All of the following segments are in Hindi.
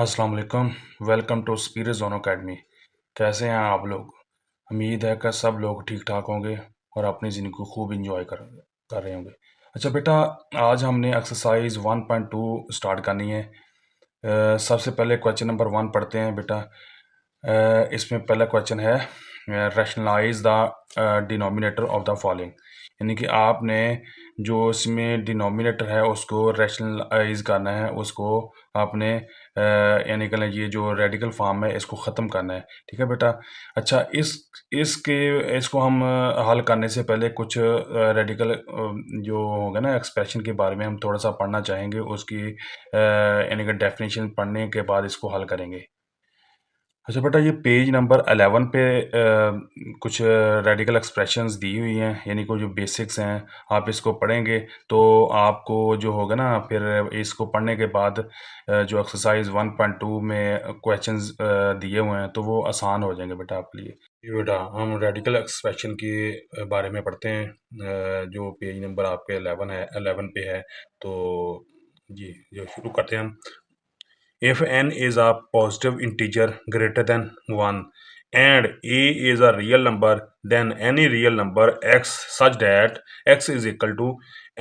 अस्सलाम वालेकुम। Welcome to spirit zone academy. कैसे हैं आप लोग? उम्मीद है कि सब लोग ठीक ठाक होंगे और अपनी ज़िंदगी को खूब इंजॉय कर रहे होंगे। अच्छा बेटा, आज हमने एक्सरसाइज 1.2 स्टार्ट करनी है। सबसे पहले क्वेश्चन नंबर 1 पढ़ते हैं बेटा। इसमें पहला क्वेश्चन है, rationalise the denominator of the following. यानी कि आपने जो इसमें डिनोमिनेटर है उसको रैशनलाइज करना है, उसको आपने यानी कि ये जो रेडिकल फॉर्म है इसको ख़त्म करना है। ठीक है बेटा। अच्छा, इसको हम हल करने से पहले कुछ रेडिकल जो होगा ना एक्सप्रेशन के बारे में हम थोड़ा सा पढ़ना चाहेंगे। उसकी यानी कि डेफिनेशन पढ़ने के बाद इसको हल करेंगे। अच्छा बेटा, ये पेज नंबर 11 पे कुछ रेडिकल एक्सप्रेशंस दी हुई हैं, यानी कि जो बेसिक्स हैं। आप इसको पढ़ेंगे तो आपको जो होगा ना, फिर इसको पढ़ने के बाद जो एक्सरसाइज 1.2 में क्वेश्चंस दिए हुए हैं तो वो आसान हो जाएंगे बेटा आपके लिए। ये बेटा हम रेडिकल एक्सप्रेशन के बारे में पढ़ते हैं, जो पेज नंबर आपके 11 पे है। तो जी, जो शुरू करते हैं हम। If n is a positive integer greater than 1 and a is a real number, then any real number x such that x is equal to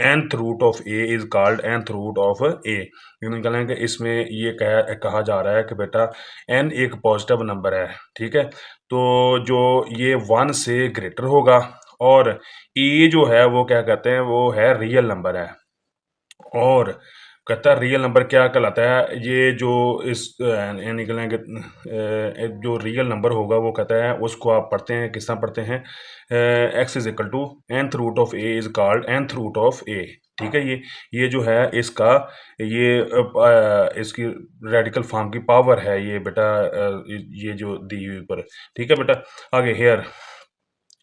nth root of a is called nth root of a। ये निकालेंगे। इसमें ये कहा जा रहा है कि बेटा n एक पॉजिटिव नंबर है, ठीक है। तो जो ये 1 से ग्रेटर होगा और a जो है वो क्या कहते हैं, वो है रियल नंबर है। और कहता है रियल नंबर क्या कहलाता है, ये जो इस निकलेंगे जो रियल नंबर होगा वो कहता है, उसको आप पढ़ते हैं, किस तरह पढ़ते हैं, x is equal to nth root of a is called nth root of a. ठीक है। ये जो है इसका ये इसकी रेडिकल फॉर्म की पावर है ये बेटा, ये जो दी हुई ऊपर। ठीक है बेटा। आगे here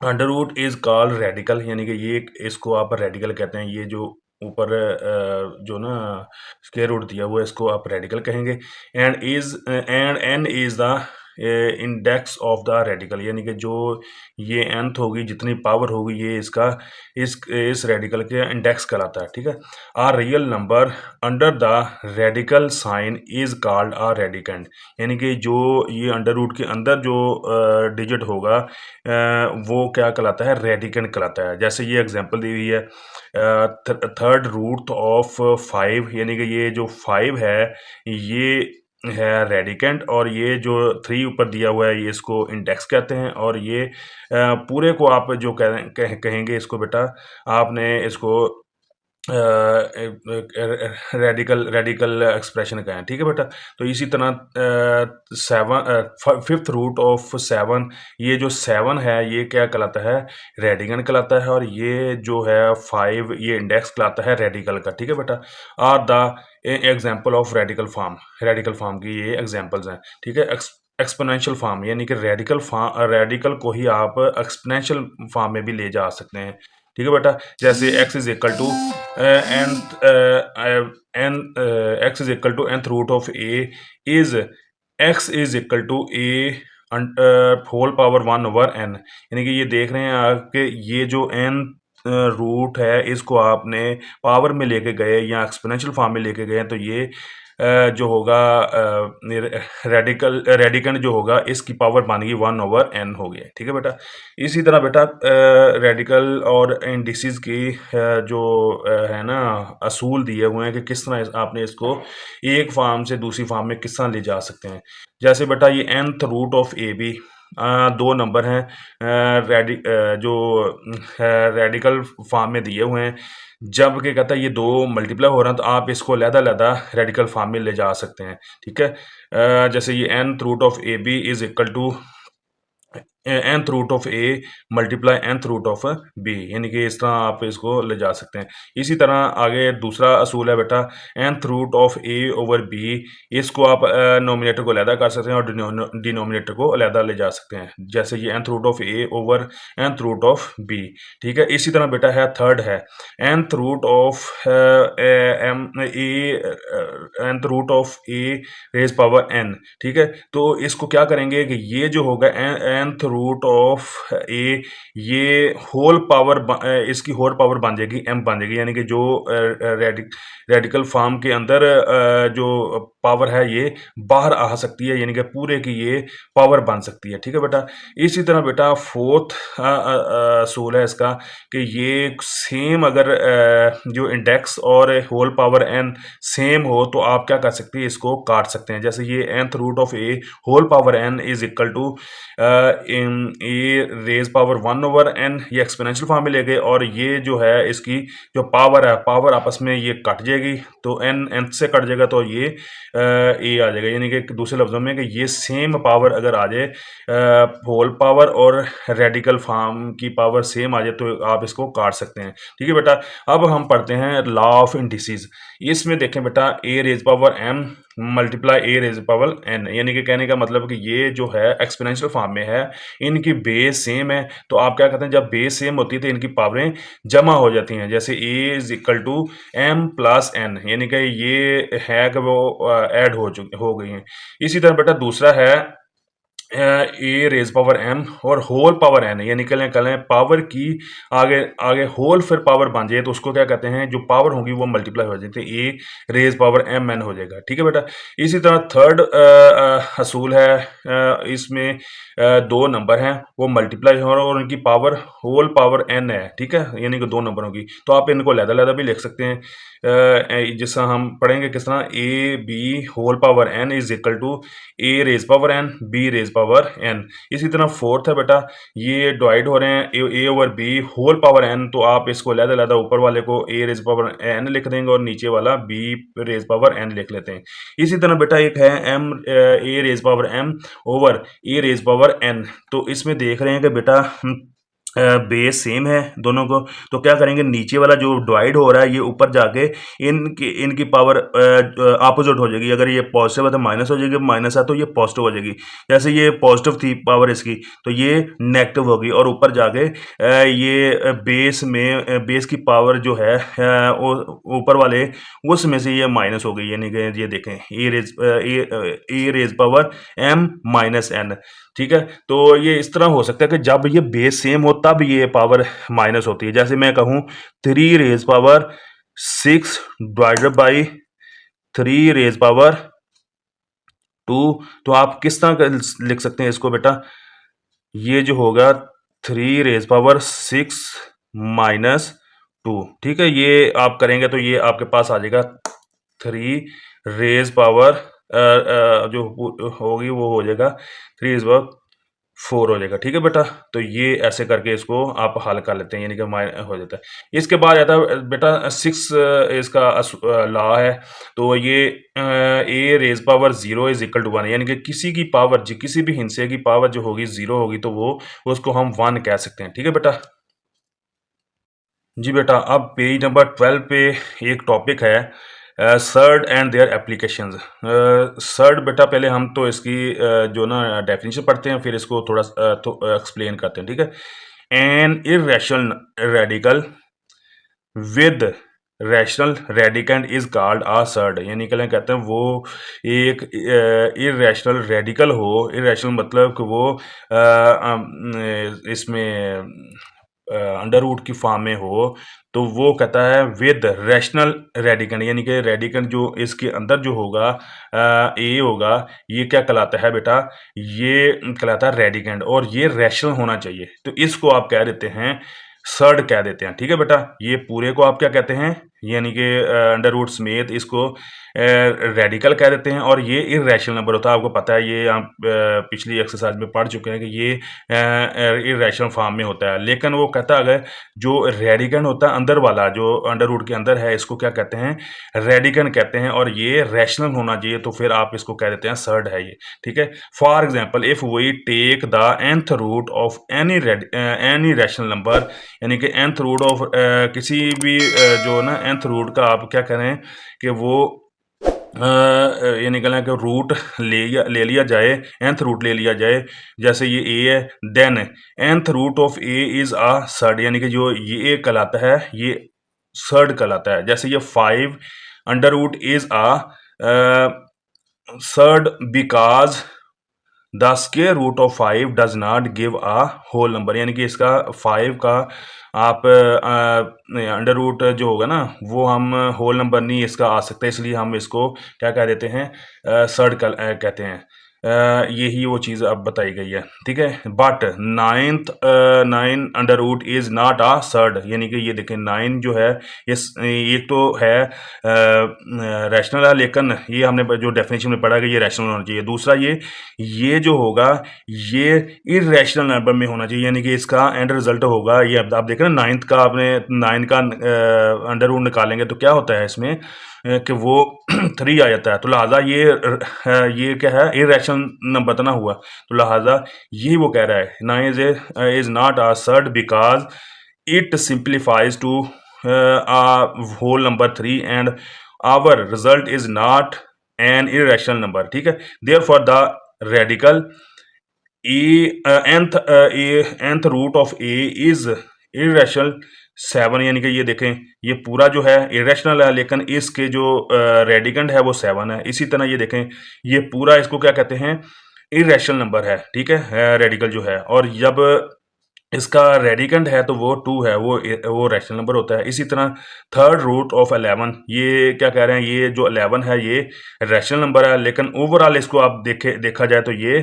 under root is called radical, यानी कि ये इसको आप रेडिकल कहते हैं। ये जो ऊपर जो ना स्क्वायर रूट दिया हुआ है इसको आप रेडिकल कहेंगे। And n is the index of the radical, यानी कि जो ये nth होगी, जितनी पावर होगी, ये इसका इस रेडिकल के इंडेक्स कहलाता है। ठीक है। A real number under the radical sign is called a radicand, यानी कि जो ये अंडर रूट के अंदर जो डिजिट होगा वो क्या कहलाता है, रेडिकेंड कहलाता है। जैसे ये एग्जांपल दी हुई है, थर्ड रूट ऑफ 5, यानी कि ये जो 5 है ये है रेडिकेंड, और ये जो 3 ऊपर दिया हुआ है ये इसको इंडेक्स कहते हैं। और ये पूरे को आप जो कहेंगे इसको बेटा, आपने इसको रेडिकल एक्सप्रेशन का है। ठीक है बेटा। तो इसी तरह फिफ्थ रूट ऑफ 7, ये जो 7 है ये क्या कहलाता है, रेडिकल कहलाता है। और ये जो है 5 ये इंडेक्स कहलाता है रेडिकल का। ठीक है बेटा। Are the example of radical form की ये एग्जाम्पल्स हैं। ठीक है। एक्सपोनेंशियल फॉर्म, यानी कि रेडिकल को ही आप एक्सपोनेंशियल फॉर्म में भी ले जा सकते हैं। ठीक है बेटा। जैसे x is equal to x is equal to nth root of a is x is equal to a whole power 1 over n, यानी कि ये देख रहे हैं आप कि ये जो n रूट है इसको आपने पावर में लेके गए या एक्सपोनेंशियल फॉर्म में लेके गए, तो ये जो होगा रेडिकल जो होगा इसकी पावर बन गई 1 ओवर n हो गया। ठीक है बेटा। इसी तरह बेटा रेडिकल और इंडिसेस की जो है ना असूल दिए हुए हैं कि किस तरह आपने इसको एक फॉर्म से दूसरी फॉर्म में किस तरह ले जा सकते हैं। जैसे बेटा ये nth root of a b, दो नंबर हैं जो रेडिकल फॉर्म में दिए हुए हैं। जब क्या कहता है ये दो मल्टीप्लाई हो रहा है तो आप इसको अलग-अलग रेडिकल फॉर्म में ले जा सकते हैं। ठीक है। जैसे ये nth root of a b is equal to nth root of a multiply nth root of b, यानी कि इस तरह आप इसको ले जा सकते हैं। इसी तरह आगे दूसरा असूल है बेटा, nth root of a over b, इसको आप नोमिनेटर को अलहदा कर सकते हैं और डिनोमिनेटर को अलहदा ले जा सकते हैं। जैसे ये nth root of a over nth root of b. ठीक है। इसी तरह बेटा है थर्ड है nth root of nth root of a raise power n। ठीक है। तो इसको क्या करेंगे कि ये जो होगा nth रूट ऑफ ए, ये होल पावर इसकी होल पावर बन जाएगी m बन जाएगी, यानी कि जो रेडिकल फॉर्म के अंदर जो पावर है ये बाहर आ सकती है, यानी कि पूरे की ये पावर बन सकती है। ठीक है बेटा। इसी तरह बेटा फोर्थ असूल है इसका कि ये सेम अगर जो इंडेक्स और होल पावर एन सेम हो तो आप क्या कर सकते हैं, इसको काट सकते हैं। जैसे ये nth root of a whole power n is equal to n a raise power 1/n, ये एक्सपोनेंशियल फॉर्म में ले गए और ये जो है इसकी जो पावर है, पावर आपस में ये कट जाएगी, तो n nth से कट जाएगा तो ये ए आ जाएगा। यानी कि दूसरे लफ्जों में कि ये सेम पावर अगर आ जाए, होल पावर और रेडिकल फॉर्म की पावर सेम आ जाए तो आप इसको काट सकते हैं। ठीक है बेटा। अब हम पढ़ते हैं लॉ ऑफ इंडिसेस। इसमें देखें बेटा ए रेज पावर m मल्टीप्लाई ए रेज पावर n, यानी कि कहने का मतलब कि ये जो है एक्सपोनेंशियल फॉर्म में है, इनकी बेस सेम है, तो आप क्या कहते हैं, जब बेस सेम होती है तो इनकी पावरें जमा हो जाती हैं। जैसे a is equal to m plus n, यानी कि ये है कि वो ऐड हो गई हैं। इसी तरह बेटा दूसरा है ए रेज पावर m और होल पावर n, यानी कलें पावर की आगे आगे होल फिर पावर बन जाए तो उसको क्या कहते हैं, जो पावर होगी वो मल्टीप्लाई हो जाती है, ए रेज पावर m n हो जाएगा। ठीक है बेटा। इसी तरह थर्ड असूल है, इसमें दो नंबर हैं वो मल्टीप्लाई हो रहा है और उनकी पावर होल पावर n है। ठीक है, यानी कि दो नंबर होगी, तो आप इनको लहदा भी लिख सकते हैं। जिससे हम पढ़ेंगे किस तरह, a b whole power n is equal to a raise power n b raise power n। इसी तरह फोर्थ है बेटा, ये डिवाइड हो रहे हैं a over b whole power n, तो आप इसको लहदा ऊपर वाले को ए रेज पावर n लिख देंगे और नीचे वाला बी रेज पावर n लिख लेते हैं। इसी तरह बेटा एक है m ए रेज पावर m ओवर ए रेज पावर n, तो इसमें देख रहे हैं कि बेटा बेस सेम है दोनों को, तो क्या करेंगे, नीचे वाला जो डिवाइड हो रहा है ये ऊपर जाके इनकी पावर अपोजिट हो जाएगी। अगर ये पॉजिटिव है तो माइनस हो जाएगी, माइनस है तो ये पॉजिटिव हो जाएगी। जैसे ये पॉजिटिव थी पावर इसकी तो ये नेगेटिव होगी, और ऊपर जाके ये बेस की पावर जो है ऊपर वाले उसमें से ये माइनस हो गई, यानी कि ये देखें a raise power m minus n। ठीक है, तो ये इस तरह हो सकता है कि जब ये बेस सेम हो तब ये पावर माइनस होती है। जैसे मैं कहूँ 3 raise power 6 divided by 3 raise power 2, तो आप किस तरह का लिख सकते हैं इसको बेटा, ये जो होगा 3 रेज पावर 6 माइनस 2। ठीक है, ये आप करेंगे तो ये आपके पास आ जाएगा 3 रेज पावर जो होगी वो हो जाएगा 3 रेज पावर 4 हो जाएगा। ठीक है बेटा, तो ये ऐसे करके इसको आप हल कर लेते हैं, यानी कि हो जाता है। इसके बाद आता है बेटा 6 इसका लॉ है, तो ये a raise power 0 is equal to 1, यानी कि किसी की पावर किसी भी हिस्से की पावर जो होगी 0 होगी तो वो उसको हम 1 कह सकते हैं। ठीक है बेटा। जी बेटा, अब पेज नंबर 12 पे एक टॉपिक है surd and their applications. Surd बेटा पहले हम तो इसकी जो ना डेफिनेशन पढ़ते हैं, फिर इसको थोड़ा एक्सप्लेन करते हैं। ठीक है। An irrational radical with rational radicand is called a surd, यानी कि कहते हैं वो एक इरेशनल रेडिकल हो। इरेशनल मतलब कि वो इसमें अंडर रूट की फॉर्म में हो, तो वो कहता है विद रैशनल रेडिकेंड, यानी कि रेडिकेंड जो इसके अंदर जो होगा ए होगा, ये क्या कहलाता है बेटा, ये कहलाता है रेडिकेंड, और ये रैशनल होना चाहिए, तो इसको आप कह देते हैं सर्ड कह देते हैं। ठीक है बेटा, ये पूरे को आप क्या कहते हैं, यानी कि अंडर रूट समेत इसको रेडिकल कह देते हैं, और ये इरेशनल नंबर होता है। आपको पता है, ये आप पिछली एक्सरसाइज में पढ़ चुके हैं कि ये इरेशनल फॉर्म में होता है। लेकिन वो कहता है अगर जो रेडिकन होता है अंदर वाला जो अंडर रूट के अंदर है, इसको क्या कहते हैं, रेडिकन कहते हैं, और ये रैशनल होना चाहिए, तो फिर आप इसको कह देते हैं सर्ड है ये। ठीक है। For example if we take the nth root of any rational number, यानी कि nth रूट ऑफ किसी भी जो ना nth रूट का आप क्या करें कि वो यानी कि रूट ले लिया जाए, nth रूट ले लिया जाए। जैसे ये a है, then nth root of a is a surd, यानी कि जो ये कहलाता है ये सर्ड कहलाता है। जैसे ये 5 under root is a surd because the square root of 5 does not give a whole number, यानी कि इसका 5 का आप अंडर रूट जो होगा ना वो हम होल नंबर नहीं इसका आ सकता, इसलिए हम इसको क्या कह देते हैं, सर्ड कहते हैं। यही वो चीज़ अब बताई गई है, ठीक है। But nine under root is not a surd, यानी कि ये देखें 9 जो है इस एक तो है रैशनल है, लेकिन ये हमने जो डेफिनेशन में पढ़ा कि ये रैशनल होना चाहिए। दूसरा ये जो होगा ये इरेशनल नंबर में होना चाहिए, यानी कि इसका एंड रिजल्ट होगा ये। अब आप देख रहे हैं नाइन्थ का, आपने 9 का अंडर रूट निकालेंगे तो क्या होता है इसमें कि वो 3 आ जाता है, तो लिहाजा ये क्या है, इरेशनल नंबर तो ना हुआ, तो लिहाजा यही वो कह रहा है 9 is not a surd because it simplifies to whole number 3 and our result is not an irrational number, ठीक है। Therefore the radical nth root of a is irrational 7, यानी कि ये देखें ये पूरा जो है इरेशनल है, लेकिन इसके जो रेडिकंड है वो 7 है। इसी तरह ये देखें ये पूरा इसको क्या कहते हैं, इरेशनल नंबर है, ठीक है, रेडिकल जो है। और जब इसका रेडिकंड है तो वो 2 है, वो रैशनल नंबर होता है। इसी तरह थर्ड रूट ऑफ 11, ये क्या कह रहे हैं, ये जो 11 है ये रैशनल नंबर है, लेकिन ओवरऑल इसको आप देखा जाए तो ये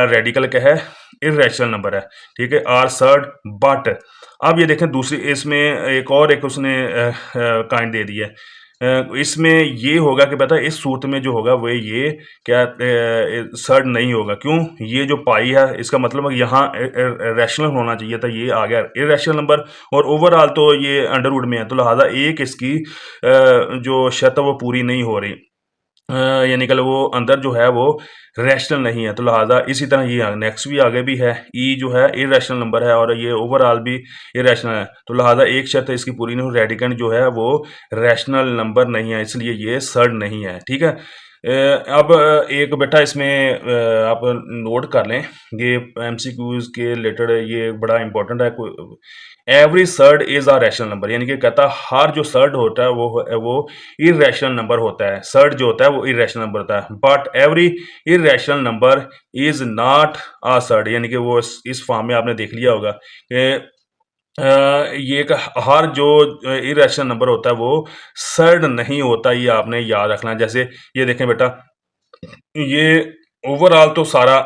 रेडिकल क्या है, इरेशनल नंबर है, ठीक है। आर सर्ड बट अब ये देखें दूसरी इसमें एक उसने काइंड दे दी है। इसमें ये होगा कि पता है इस सूत्र में जो होगा वो ये क्या सर्ड नहीं होगा। क्यों? ये जो पाई है इसका मतलब है यहाँ रैशनल होना चाहिए था, ये आ गया इरेशनल नंबर, और ओवरऑल तो ये अंडर रूट में है, तो लिहाजा एक इसकी जो शर्त है वो पूरी नहीं हो रही, यानी कि वो अंदर जो है वो रैशनल नहीं है, तो लिहाजा इसी तरह ये नेक्स्ट भी आगे भी है, ई जो है इरेशनल नंबर है और ये ओवरऑल भी इरेशनल है, तो लिहाजा एक शर्त इसकी पूरी नहीं हो, रेडिकेंड जो है वो रैशनल नंबर नहीं है, इसलिए ये सर्ड नहीं है, ठीक है। अब एक बेटा इसमें आप नोट कर लें, ये एमसीक्यूज के रिलेटेड ये बड़ा इंपॉर्टेंट है। Every surd is a rational number, यानी कि कहता हर जो सर्ड होता है वो इरेशनल नंबर होता है, सर्ड जो होता है वो इरेशनल नंबर होता है। But every irrational number is not a surd, यानी कि वो इस फॉर्म में आपने देख लिया होगा कि ये एक हर जो इरेशनल नंबर होता है वो सर्ड नहीं होता, ये आपने याद रखना है। जैसे ये देखें बेटा, ये ओवरऑल तो सारा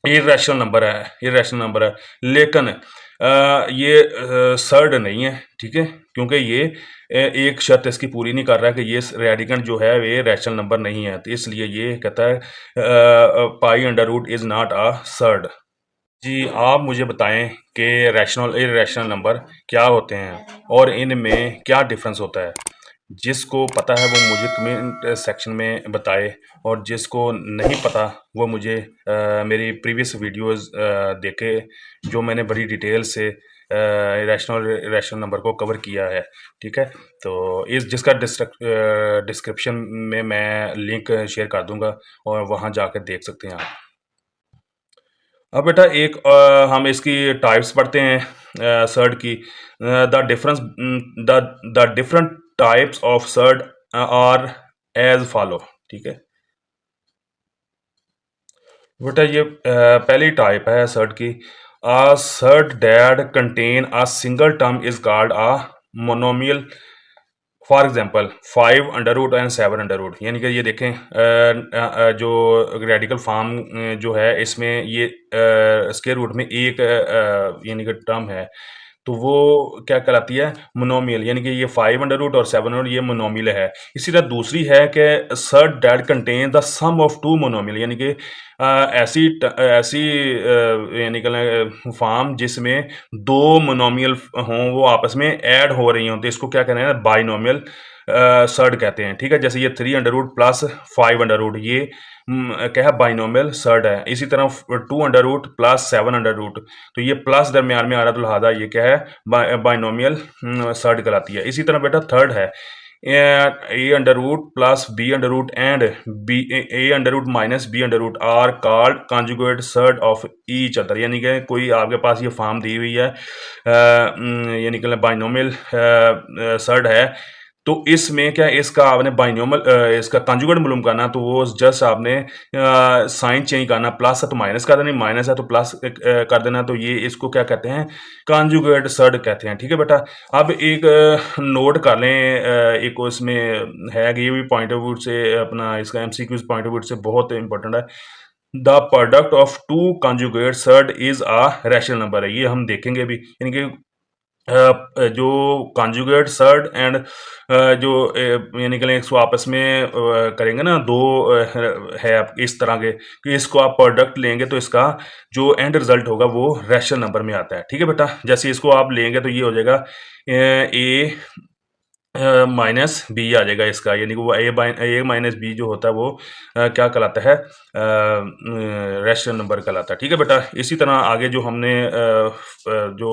इरेशनल नंबर है, लेकिन ये सर्ड नहीं है, ठीक है, क्योंकि ये एक शर्त इसकी पूरी नहीं कर रहा है कि ये रेडिकेंड जो है ये रैशनल नंबर नहीं है, तो इसलिए ये कहता है pi under root is not a surd. जी, आप मुझे बताएं कि रैशनल इरेशनल नंबर क्या होते हैं और इनमें क्या डिफरेंस होता है। जिसको पता है वो मुझे कमेंट सेक्शन में बताए, और जिसको नहीं पता वो मुझे मेरी प्रीवियस वीडियोस देखे, जो मैंने बड़ी डिटेल से इरेशनल नंबर को कवर किया है, ठीक है। तो इस जिसका डिस्क्रिप्शन में मैं लिंक शेयर कर दूंगा और वहाँ जाकर देख सकते हैं आप। अब बेटा एक हम इसकी टाइप्स पढ़ते हैं सर्ड की। The difference the different types of surd are as follow, ठीक है। बेटा ये पहली टाइप है सर्ड की। A surd that contain a single term is called a monomial. For example 5 under root and 7 under root, यानी कि ये देखें जो रेडिकल फॉर्म जो है इसमें ये स्क्वायर रूट में एक यानी कि टर्म है, तो वो क्या कहलाती है, मोनोमियल, यानी कि ये 5 अंडर रूट और 7 अंडर रूट ये मोनोमियल है। इसी तरह दूसरी है कि surd that contain the sum of 2 monomial, यानी कि ऐसी यानी कि फॉर्म जिसमें 2 मोनोमियल हों, वो आपस में ऐड हो रही हों, तो इसको क्या कहते हैं, बाइनोमियल सर्ड कहते हैं, ठीक है। जैसे ये 3 under root plus 5 under root, ये क्या है, बाइनोमियल सर्ड है। इसी तरह 2 under root plus 7 under root, तो ये प्लस दरमियान में आ रहा है, तो लिहाजा ये क्या है, बाइनोमियल सर्ड कहलाती है। इसी तरह बेटा थर्ड है a under root plus b under root and b a under root minus b under root are called conjugate surd of each other, यानी कि कोई आपके पास ये फॉर्म दी हुई है, यानी कि बाइनोमियल सर्ड है, तो इसमें क्या इसका आपने बाइनोमियल इसका कंजुगेट मालूम करना, तो वो जस्ट आपने साइन चेंज करना, प्लस है तो माइनस कर देना, माइनस है तो प्लस कर देना। तो ये इसको क्या कहते हैं, कंजुगेट सर्ड कहते हैं। ठीक है बेटा, अब एक नोट कर लें, एक उसमें है कि ये भी पॉइंट ऑफ व्यू से अपना इसका एमसीक्यूज पॉइंट ऑफ व्यू से बहुत इंपॉर्टेंट है। The product of two conjugate surd is a rational number है, ये हम देखेंगे भी, यानी कि जो कॉन्जुगेट सर्ड एंड जो यानी कि इसको आपस में करेंगे ना, दो है इस तरह के कि इसको आप प्रोडक्ट लेंगे तो इसका जो एंड रिजल्ट होगा वो रैशनल नंबर में आता है। ठीक है बेटा, जैसे इसको आप लेंगे तो ये हो जाएगा ए माइनस बी आ जाएगा इसका, यानी कि वो ए माइनस बी जो होता है वो क्या कहलाता है, रैशनल नंबर कहलाता है। ठीक है बेटा, इसी तरह आगे जो हमने जो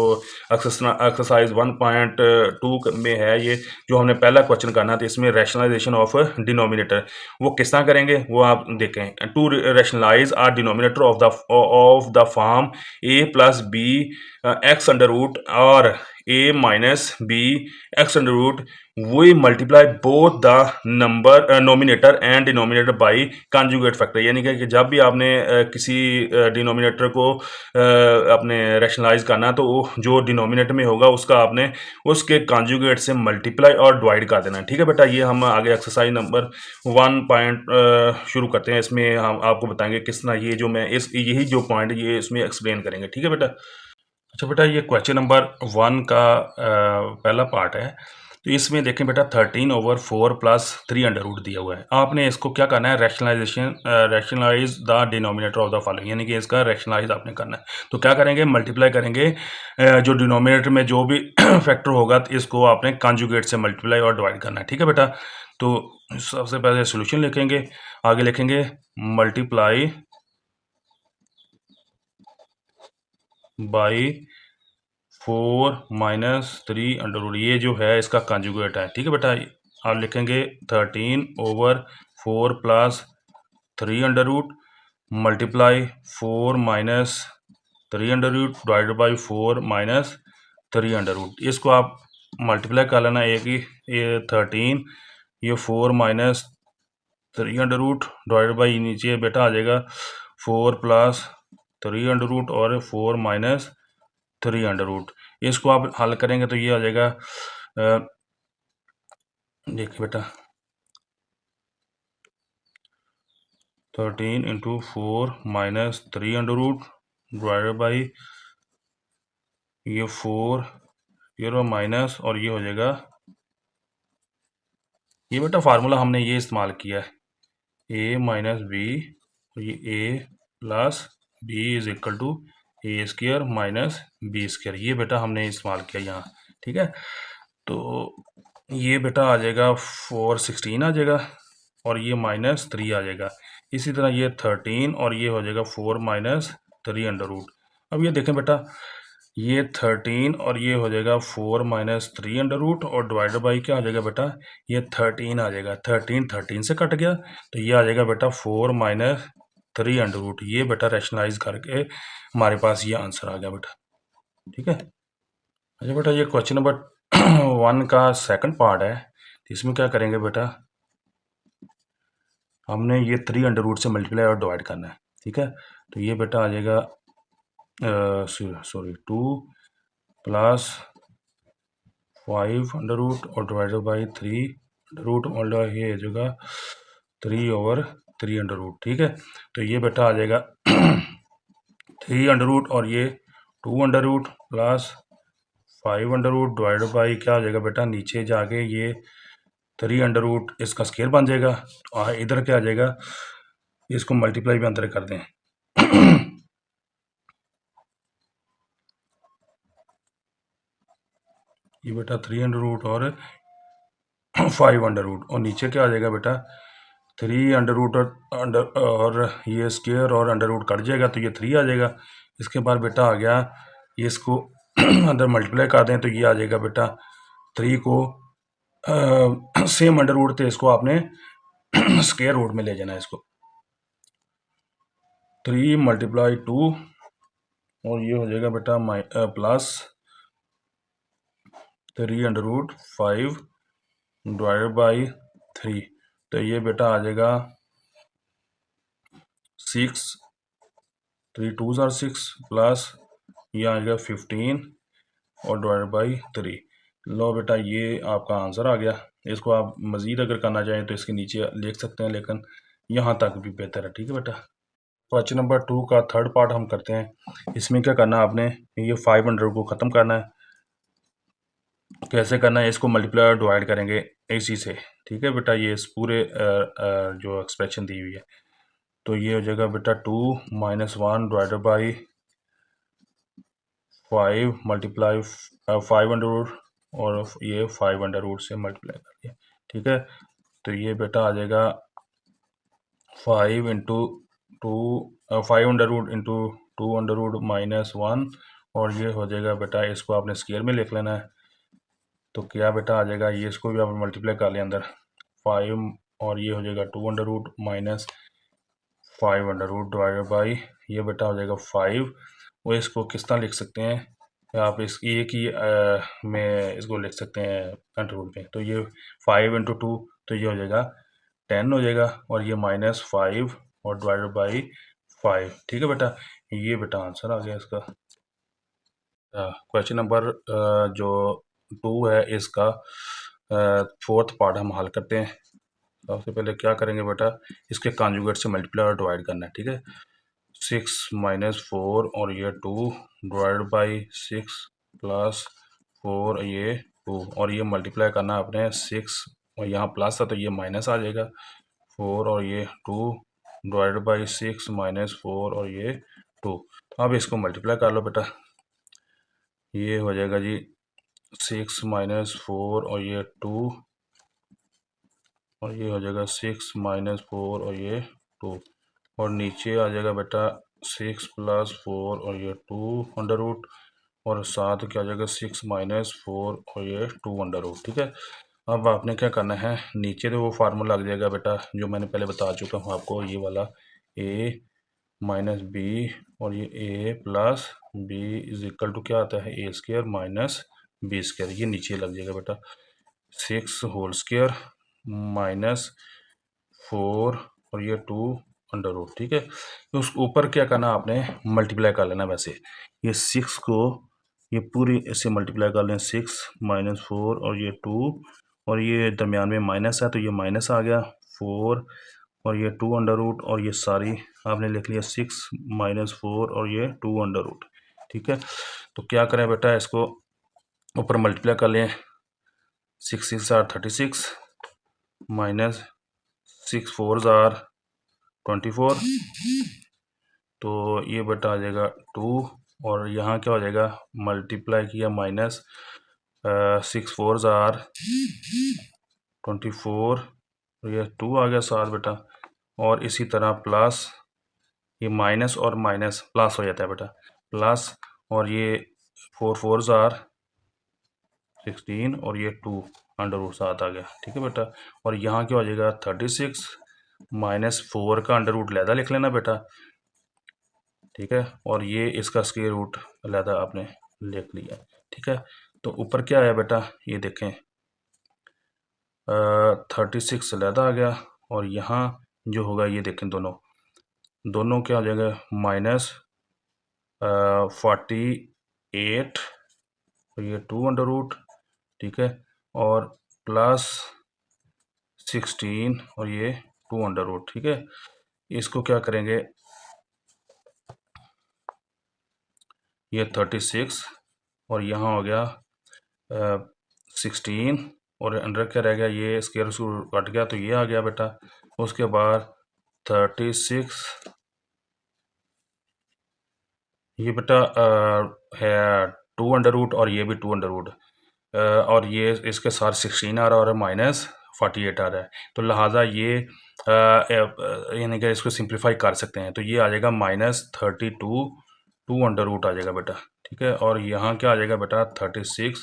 एक्सरसाइज 1.2 में है, ये जो हमने पहला क्वेश्चन करना था, इसमें रैशनलाइजेशन ऑफ डिनोमिनेटर वो किस तरह करेंगे वो आप देखें। To rationalize our denominator of the form a plus b x under root और a minus b x under root, we multiply both the numerator and denominator by conjugate factor, यानी कि जब भी आपने किसी डिनोमिनेटर को अपने रैशनलाइज करना, तो वो जो डिनोमिनेटर में होगा उसका आपने उसके कॉन्जुगेट से मल्टीप्लाई और डिवाइड कर देना है। ठीक है बेटा, ये हम आगे एक्सरसाइज नंबर 1 शुरू करते हैं। इसमें हम आपको बताएंगे किस तरह ये जो मैं यही जो पॉइंट ये इसमें एक्सप्लेन करेंगे। ठीक है बेटा। अच्छा बेटा, ये क्वेश्चन नंबर 1 का पहला पार्ट है। तो इसमें देखें बेटा 13/4 प्लस 3 अंडर रूट दिया हुआ है। आपने इसको क्या करना है, rationalise the denominator of the following, यानी कि इसका रैशनलाइज आपने करना है। तो क्या करेंगे, मल्टीप्लाई करेंगे जो डिनोमिनेटर में जो भी फैक्टर होगा तो इसको आपने कॉन्जुगेट से मल्टीप्लाई और डिवाइड करना है। ठीक है बेटा, तो सबसे पहले सोल्यूशन लिखेंगे, आगे लिखेंगे मल्टीप्लाई बाई 4 - 3 अंडर रूट, ये जो है इसका कंजुगेट है। ठीक है बेटा, आप लिखेंगे 13/4 plus 3 under root multiply 4 - 3 under root divided by 4 - 3 under root. इसको आप मल्टीप्लाई कर लेना, एक ही ये 13, ये 4 - 3 अंडर रूट डिवाइडेड बाई नीचे बेटा आ जाएगा 4 + 3 अंडर रूट और 4 - 3 अंडर रूट। इसको आप हल करेंगे तो ये आ जाएगा, देखिए बेटा 13 × 4 - 3 अंडर रूट डिवाइडेड बाई ये 4 0 माइनस और ये हो जाएगा, ये बेटा फार्मूला हमने ये इस्तेमाल किया है, a माइनस बी, ये a plus b is equal to a square minus b square, ये बेटा हमने इस्तेमाल किया यहाँ। ठीक है, तो ये बेटा आ जाएगा 416 आ जाएगा और ये -3 आ जाएगा। इसी तरह ये 13 और ये हो जाएगा 4 - 3 अंडर रूट। अब ये देखें बेटा, ये 13 और ये हो जाएगा 4 - 3 अंडर रूट और डिवाइडेड बाई क्या आ जाएगा बेटा, ये 13 आ जाएगा। 13 13 से कट गया तो ये आ जाएगा बेटा 4 - 3 अंडर रूट। ये बेटा रैशनलाइज करके हमारे पास ये आंसर आ गया बेटा। ठीक है। अच्छा बेटा, ये क्वेश्चन नंबर 1 का सेकंड पार्ट है। तो इसमें क्या करेंगे बेटा, हमने ये 3 अंडर रूट से मल्टीप्लाई और डिवाइड करना है। ठीक है, तो ये बेटा आ जाएगा 2 + 5 अंडर रूट और डिवाइडेड बाई 3 अंडर रूट और ये हो जाएगा 3/3 अंडर रूट। ठीक है, तो ये बेटा आ जाएगा 3 अंडर रूट और ये 2 under root plus 5 under root divided by क्या आ जाएगा बेटा, नीचे जाके ये 3 अंडर रूट इसका स्केयर बन जाएगा और इधर क्या आ जाएगा, इसको मल्टीप्लाई भी अंदर कर दें ये बेटा 3 अंडर रूट और 5 अंडर रूट और नीचे क्या आ जाएगा बेटा 3 अंडर रूट और ये स्क्वेयर और अंडर रूट कट जाएगा तो ये 3 आ जाएगा। इसके बाद बेटा आ गया, ये इसको अंदर मल्टीप्लाई कर दें तो ये आ जाएगा बेटा 3 को सेम अंडर रूट थे, इसको आपने स्क्वेयर रूट में ले जाना है। इसको 3 × 2 और ये हो जाएगा बेटा plus 3 under root 5 divided by 3, तो ये बेटा आ जाएगा 6, 3 2 आर 6 प्लस ये आ जाएगा 15 और डिवाइडेड बाई 3। लो बेटा ये आपका आंसर आ गया। इसको आप मज़ीद अगर करना चाहें तो इसके नीचे लिख सकते हैं, लेकिन यहाँ तक भी बेहतर है। ठीक है बेटा। क्वेश्चन नंबर 2 का थर्ड पार्ट हम करते हैं। इसमें क्या करना है आपने, ये 500 को ख़त्म करना है। कैसे करना है, इसको मल्टीप्लाई डिवाइड करेंगे इसी से। ठीक है बेटा, ये इस पूरे जो एक्सप्रेशन दी हुई है, तो ये हो जाएगा बेटा 2 - 1 डिवाइडेड बाई 5 मल्टीप्लाई 500 और ये 500 से मल्टीप्लाई करके। ठीक है, तो ये बेटा आ जाएगा 5 इंटू 2 500 इंटू 200 - 1 और ये हो जाएगा बेटा, इसको आपने स्क्वायर में लिख लेना है। तो क्या बेटा आ जाएगा, ये इसको भी आप मल्टीप्लाई कर लें अंदर 5 और ये हो जाएगा 200 - 500 डिवाइडेड बाई ये बेटा हो जाएगा 5। वो इसको किस तरह लिख सकते हैं आप, इस एक ही में इसको लिख सकते हैं अंडर रूट में। तो ये 5 इंटू 2 तो ये हो जाएगा 10 हो जाएगा और ये -5 और डिवाइडेड बाई 5। ठीक है बेटा, ये बेटा आंसर आ गया इसका। क्वेश्चन नंबर जो 2 है इसका फोर्थ पार्ट हम हल करते हैं। सबसे पहले क्या करेंगे बेटा, इसके कॉन्जुगेट से मल्टीप्लाई और डिवाइड करना है। ठीक है, 6 - 4 और ये 2 डिवाइड बाई 6 प्लस 4 ये 2 और ये मल्टीप्लाई करना है अपने 6 और यहाँ प्लस है तो ये माइनस आ जाएगा 4 और ये 2 डिवाइड बाई 6 - 4 और ये 2। तो अब इसको मल्टीप्लाई कर लो बेटा, ये हो जाएगा जी 6 - 4 और ये 2 और ये हो जाएगा 6 - 4 और ये 2 और नीचे आ जाएगा बेटा 6 + 4 और ये 2 अंडर रूट और साथ क्या आ जाएगा 6 - 4 और ये 2 अंडर रूट। ठीक है, अब आपने क्या करना है, नीचे तो वो फार्मूला लग जाएगा बेटा जो मैंने पहले बता चुका हूँ आपको, ये वाला a माइनस बी और ये a plus b is equal to क्या आता है a² माइनस b²। ये नीचे लग जाएगा बेटा 6 होल स्क्वायर -4 और ये 2 अंडर रूट। ठीक है, तो उस ऊपर क्या करना आपने मल्टीप्लाई कर लेना। वैसे ये 6 को ये पूरी ऐसे मल्टीप्लाई कर लें 6 - 4 और ये 2 और ये दरमियान में माइनस है तो ये माइनस आ गया 4 और ये 2 अंडर रूट और ये सारी आपने लिख लिया 6 - 4 और ये 2 अंडर रूट। ठीक है, तो क्या करें बेटा, इसको ऊपर मल्टीप्लाई कर लें 6 6 आर 36 माइनस 6 4 आर 24 तो ये बेटा आ जाएगा 2 और यहाँ क्या हो जाएगा मल्टीप्लाई किया माइनस 6 4 आर 24 ये 2 आ गया साथ बेटा और इसी तरह प्लस ये माइनस और माइनस प्लस हो जाता है बेटा प्लस और ये 4 4 आर 16 और ये 2 अंडर रूट साथ आ गया। ठीक है बेटा, और यहाँ क्या हो जाएगा 36 -4 का अंडर रूट लहदा लिख लेना बेटा। ठीक है, और ये इसका स्क्वायर रूट लहदा आपने लिख लिया। ठीक है, तो ऊपर क्या आया बेटा, ये देखें 36 लहदा आ गया और यहाँ जो होगा ये देखें दोनों दोनों क्या हो जाएगा -48 और ये 2 अंडर रूट। ठीक है, और प्लस 16 और ये 2 अंडर रूट। ठीक है, इसको क्या करेंगे, ये 36 और यहाँ हो गया 16 और अंडर क्या रह गया, ये स्क्वायर रूट कट गया तो ये आ गया बेटा। उसके बाद 36 ये बेटा है 2 अंडर रूट और ये भी 2 अंडर रूट और ये इसके साथ 16 आ रहा है और -48 आ रहा है, तो लिहाजा ये यानी कि इसको सिंप्लीफाई कर सकते हैं। तो ये आ जाएगा -32 2 अंडर रूट आ जाएगा बेटा। ठीक है, और यहाँ क्या आ जाएगा बेटा 36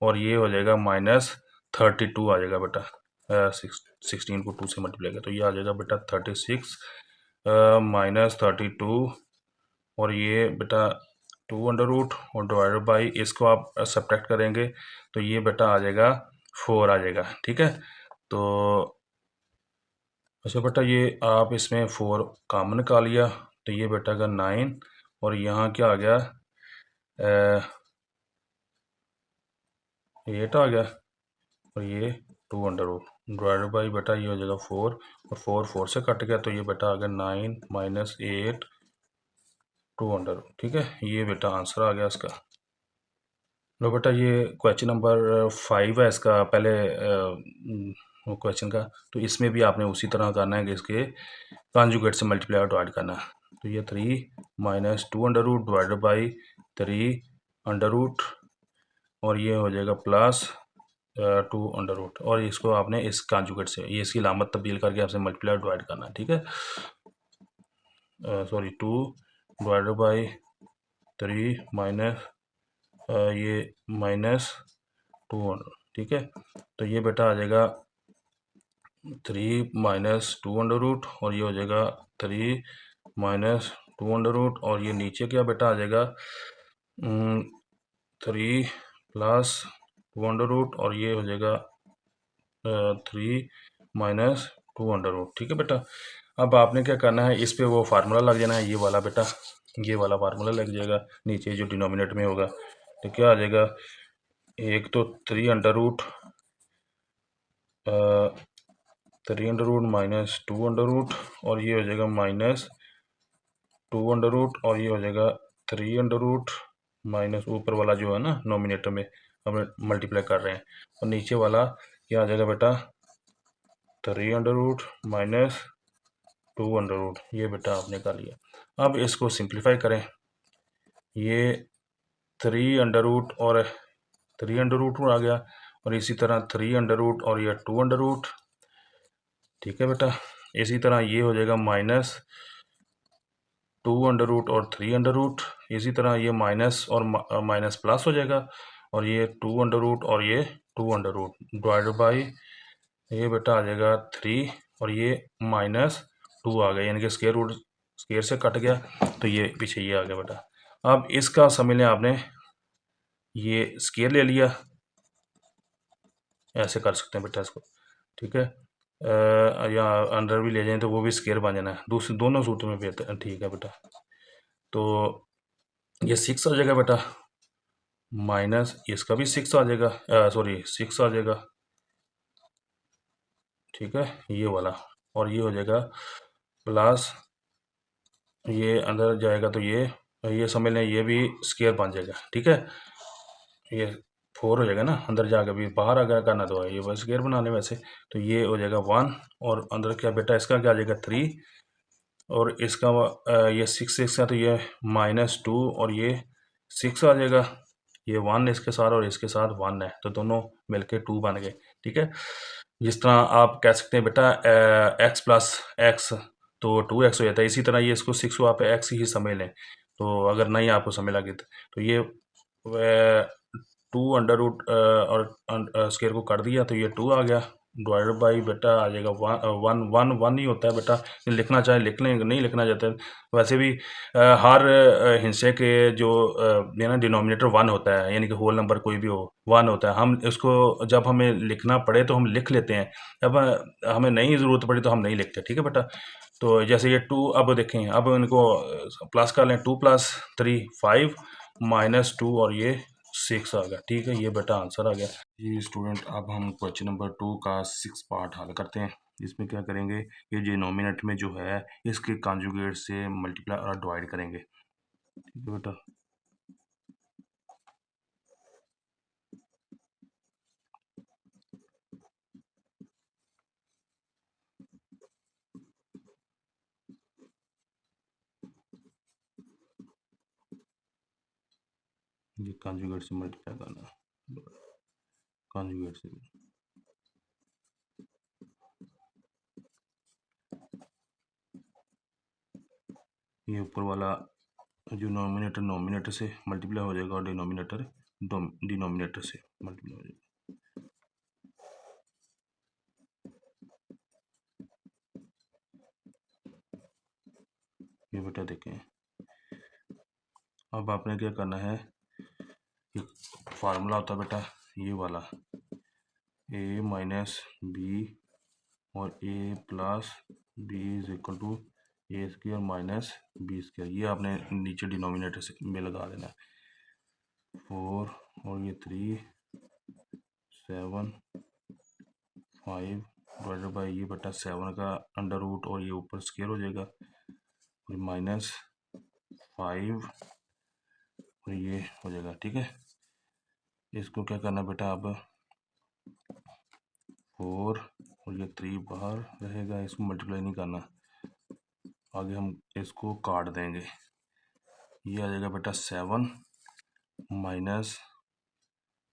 और ये हो जाएगा -32 आ जाएगा बेटा 16 को 2 से मल्टीप्लाई किया तो ये आ जाएगा बेटा 36 -32 और ये बेटा 2 अंडर रूट और डिवाइडेड बाई इसको आप सब्ट्रैक्ट करेंगे तो ये बेटा आ जाएगा 4 आ जाएगा। ठीक है, तो अच्छा बेटा ये आप इसमें 4 कॉमन निकाल लिया, तो ये बेटा का 9 और यहाँ क्या आ गया 8 आ गया और ये 2 अंडर रूट डिवाइडेड बाई बेटा ये हो जाएगा 4 और 4 4 से कट गया, तो ये बेटा आ गया 9 माइनस 8 2 अंडर रूट। ठीक है, ये बेटा आंसर आ गया इसका। लो बेटा ये क्वेश्चन नंबर 5 है इसका पहले क्वेश्चन का, तो इसमें भी आपने उसी तरह करना है कि इसके कॉन्जुगेट से मल्टीप्लाई और डिवाइड करना है। तो ये 3 minus 2 under root divided by 3 under root और ये हो जाएगा प्लस 2 अंडर रूट, और इसको आपने इस कॉन्जुगेट से ये इसकी लामत तब्दील करके आपसे मल्टीप्लाई और डिवाइड करना है। ठीक है, सॉरी 2 डिवाइडेड बाई 3 माइनस ये माइनस 2 अंडर। ठीक है, तो ये बेटा आ जाएगा 3 माइनस 2 अंडर रूट और ये हो जाएगा 3 माइनस 2 अंडर रूट और ये नीचे क्या बेटा आ जाएगा 3 प्लस 2 अंडर रूट और ये हो जाएगा 3 माइनस 2 अंडर रूट। ठीक है बेटा, अब आपने क्या करना है, इस पे वो फार्मूला लग जाना है, ये वाला बेटा, ये वाला फार्मूला लग जाएगा नीचे जो डिनोमिनेटर में होगा। तो क्या आ जाएगा, एक तो 3 under root 3 under root minus 2 under root और ये हो जाएगा माइनस 2 अंडर रूट और ये हो जाएगा 3 अंडर रूट माइनस ऊपर वाला जो है ना नोमिनेटर में हम मल्टीप्लाई कर रहे हैं, और नीचे वाला क्या आ जाएगा बेटा 3 under root minus 2 under root. ये बेटा आपने कर लिया। अब इसको सिंप्लीफाई करें, ये 3 अंडर रूट और 3 अंडर रूट आ गया और इसी तरह 3 अंडर रूट और ये 2 अंडर रूट। ठीक है बेटा, इसी तरह ये हो जाएगा माइनस 2 अंडर रूट और 3 अंडर रूट, इसी तरह ये माइनस और माइनस प्लस हो जाएगा और ये 2 अंडर रूट और ये 2 अंडर रूट डिवाइडेड बाई ये बेटा आ जाएगा 3 और ये माइनस 2 आ गया, यानी कि स्क्वायर रूट स्क्वायर से कट गया, तो ये पीछे ये आ गया बेटा। अब इसका समझ लें आपने, ये स्क्वायर ले लिया, ऐसे कर सकते हैं बेटा इसको। ठीक है, या अंडर भी ले जाएं तो वो भी स्क्वायर बन जाना है, दूसरे दोनों सूत्र में बेहतर। ठीक है बेटा, तो ये 6 आ जाएगा बेटा, माइनस इसका भी 6 आ जाएगा, सॉरी 6 आ जाएगा। ठीक है, ये वाला, और ये हो जाएगा प्लस ये अंदर जाएगा तो ये समझ लें ये भी स्क्वायर बन जाएगा। ठीक है, ये 4 हो जाएगा ना, अंदर जाकर भी बाहर अगर करना तो ये बस स्क्वायर बना लें वैसे, तो ये हो जाएगा 1 और अंदर क्या बेटा इसका क्या आ जाएगा 3 और इसका ये 6 6 का तो ये -2 और ये 6 आ जाएगा, ये 1 इसके साथ और इसके साथ 1 है, तो दोनों मिलके 2 बन गए। ठीक है, जिस तरह आप कह सकते हैं बेटा x प्लस एक्स तो 2x हो जाता है, इसी तरह ये इसको 6 को आप x ही समझ लें, तो अगर नहीं आपको समझ लगे तो ये 2 अंडर रूट और स्क्वायर को कर दिया तो ये 2 आ गया डिवाइडेड बाई बेटा आ जाएगा 1 1 1 ही होता है बेटा, लिखना चाहे लिख लें, नहीं लिखना चाहते वैसे भी हर हिस्से के जो ये ना डिनोमिनेटर 1 होता है, यानी कि होल नंबर कोई भी हो 1 होता है। हम इसको जब हमें लिखना पड़े तो हम लिख लेते हैं, जब हमें नहीं ज़रूरत पड़ी तो हम नहीं लिखते। ठीक है बेटा, तो जैसे ये 2 अब देखें, अब इनको प्लस कर लें, 2 प्लस 3 5 -2 और ये 6 आ गया। ठीक है, ये बेटा आंसर आ गया। ये स्टूडेंट अब हम क्वेश्चन नंबर 2 का 6 पार्ट हल करते हैं। इसमें क्या करेंगे, ये डिनोमिनेटर में जो है इसके कॉन्जुगेट से मल्टीप्लाई और डिवाइड करेंगे। ठीक है बेटा, ये कॉन्जुगेट से मल्टीप्लाई करना, कॉन्जुगेट से ये ऊपर वाला जो नोमिनेटर नोमिनेटर से मल्टीप्लाई हो जाएगा और डिनोमिनेटर डिनोमिनेटर से मल्टीप्लाई हो जाएगा। ये बेटा देखें, अब आपने क्या करना है, एक फार्मूला होता है बेटा ये वाला, ए माइनस बी और a plus b is equal to a square minus b square. ये आपने नीचे डिनोमिनेटर से में लगा देना है। 4 और ये 3 7 5 डिवाइडेड बाई ये बटा 7 का अंडर रूट और ये ऊपर स्क्वायर हो जाएगा और माइनस 5 और ये हो जाएगा। ठीक है, इसको क्या करना बेटा, अब 4 और ये 3 बाहर रहेगा, इसको मल्टीप्लाई नहीं करना, आगे हम इसको काट देंगे। ये आ जाएगा बेटा 7 माइनस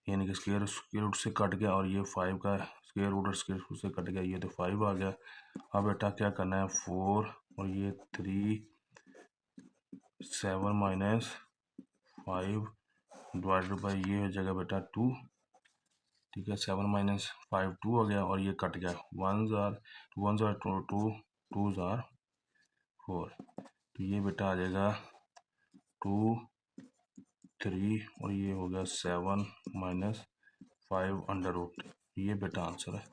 यानी कि स्क्वायर रूट से कट गया और ये 5 का स्क्वायर रूट और स्क्वायर रूट से कट गया, ये तो 5 आ गया। अब बेटा क्या करना है, 4 और ये 3 7 माइनस 5 डिवाइडेड बाई ये हो जाएगा बेटा 2। ठीक है, 7 माइनस 5 2 हो गया और ये कट गया, 1 जार 1 जार 2 2 जार 4, तो ये बेटा आ जाएगा 2 3 और ये हो गया 7 माइनस 5 अंडर रूट। ये बेटा आंसर है।